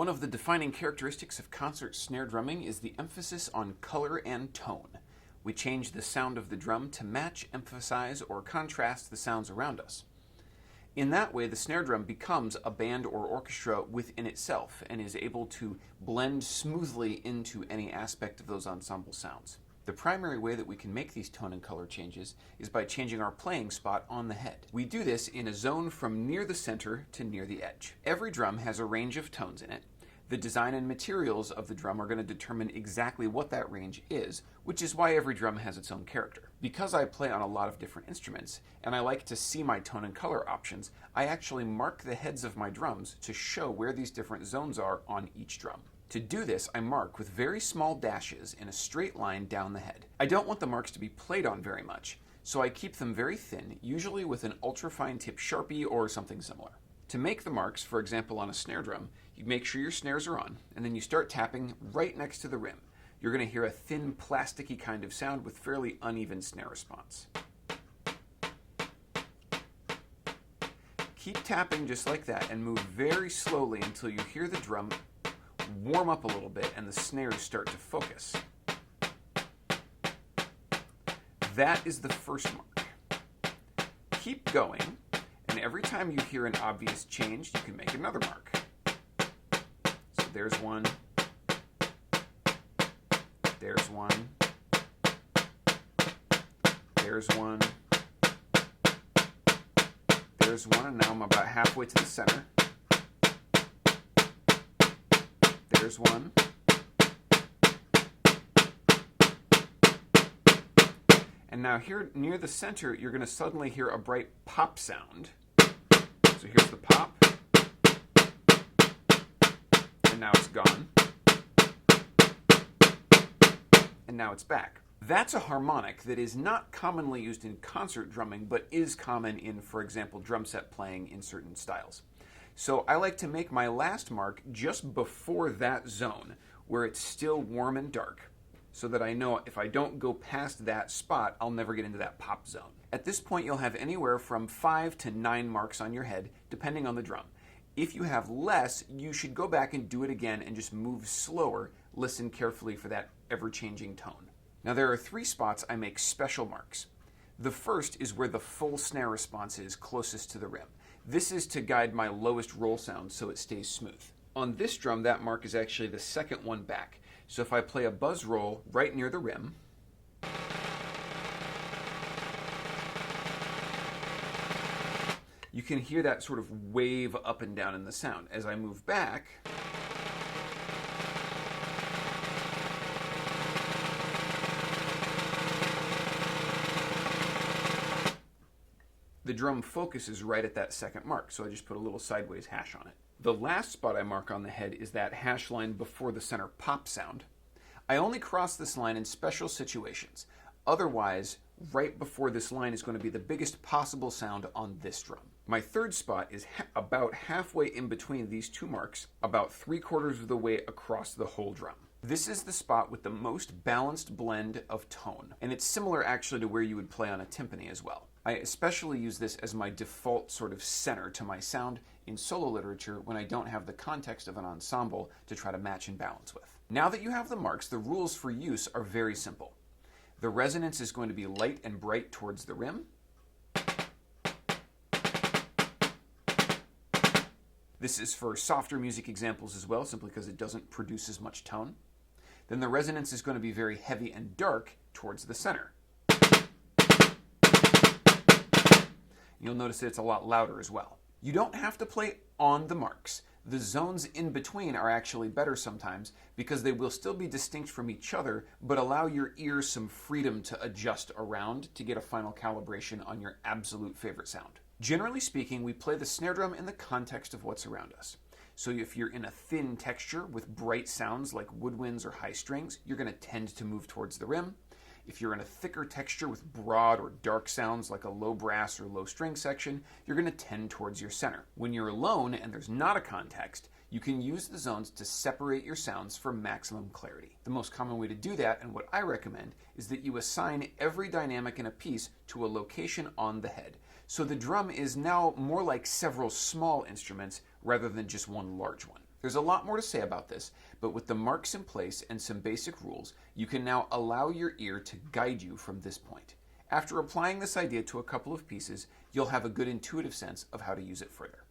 One of the defining characteristics of concert snare drumming is the emphasis on color and tone. We change the sound of the drum to match, emphasize, or contrast the sounds around us. In that way, the snare drum becomes a band or orchestra within itself and is able to blend smoothly into any aspect of those ensemble sounds. The primary way that we can make these tone and color changes is by changing our playing spot on the head. We do this in a zone from near the center to near the edge. Every drum has a range of tones in it. The design and materials of the drum are going to determine exactly what that range is, which is why every drum has its own character. Because I play on a lot of different instruments, and I like to see my tone and color options, I actually mark the heads of my drums to show where these different zones are on each drum. To do this, I mark with very small dashes in a straight line down the head. I don't want the marks to be played on very much, so I keep them very thin, usually with an ultra-fine tip Sharpie or something similar. To make the marks, for example on a snare drum, you make sure your snares are on, and then you start tapping right next to the rim. You're going to hear a thin, plasticky kind of sound with fairly uneven snare response. Keep tapping just like that and move very slowly until you hear the drum warm up a little bit and the snares start to focus. That is the first mark. Keep going, and every time you hear an obvious change, you can make another mark. So there's one, there's one, there's one, there's one, and now I'm about halfway to the center. There's one. And now here near the center, you're going to suddenly hear a bright pop sound. So here's the pop. And now it's gone. And now it's back. That's a harmonic that is not commonly used in concert drumming, but is common in, for example, drum set playing in certain styles. So I like to make my last mark just before that zone, where it's still warm and dark, so that I know if I don't go past that spot, I'll never get into that pop zone. At this point, you'll have anywhere from 5 to 9 marks on your head, depending on the drum. If you have less, you should go back and do it again and just move slower. Listen carefully for that ever-changing tone. Now there are 3 spots I make special marks. The first is where the full snare response is closest to the rim. This is to guide my lowest roll sound so it stays smooth. On this drum, that mark is actually the second one back. So if I play a buzz roll right near the rim, you can hear that sort of wave up and down in the sound. As I move back, the drum focuses right at that second mark, so I just put a little sideways hash on it. The last spot I mark on the head is that hash line before the center pop sound. I only cross this line in special situations. Otherwise, right before this line is going to be the biggest possible sound on this drum. My third spot is about halfway in between these 2 marks, about 3/4 of the way across the whole drum. This is the spot with the most balanced blend of tone, and it's similar actually to where you would play on a timpani as well. I especially use this as my default sort of center to my sound in solo literature when I don't have the context of an ensemble to try to match and balance with. Now that you have the marks, the rules for use are very simple. The resonance is going to be light and bright towards the rim. This is for softer music examples as well, simply because it doesn't produce as much tone. Then the resonance is going to be very heavy and dark towards the center. You'll notice that it's a lot louder as well. You don't have to play on the marks. The zones in between are actually better sometimes because they will still be distinct from each other, but allow your ears some freedom to adjust around to get a final calibration on your absolute favorite sound. Generally speaking, we play the snare drum in the context of what's around us. So if you're in a thin texture with bright sounds like woodwinds or high strings, you're going to tend to move towards the rim. If you're in a thicker texture with broad or dark sounds like a low brass or low string section, you're going to tend towards your center. When you're alone and there's not a context, you can use the zones to separate your sounds for maximum clarity. The most common way to do that, and what I recommend, is that you assign every dynamic in a piece to a location on the head. So the drum is now more like several small instruments rather than just one large one. There's a lot more to say about this, but with the marks in place and some basic rules, you can now allow your ear to guide you from this point. After applying this idea to a couple of pieces, you'll have a good intuitive sense of how to use it further.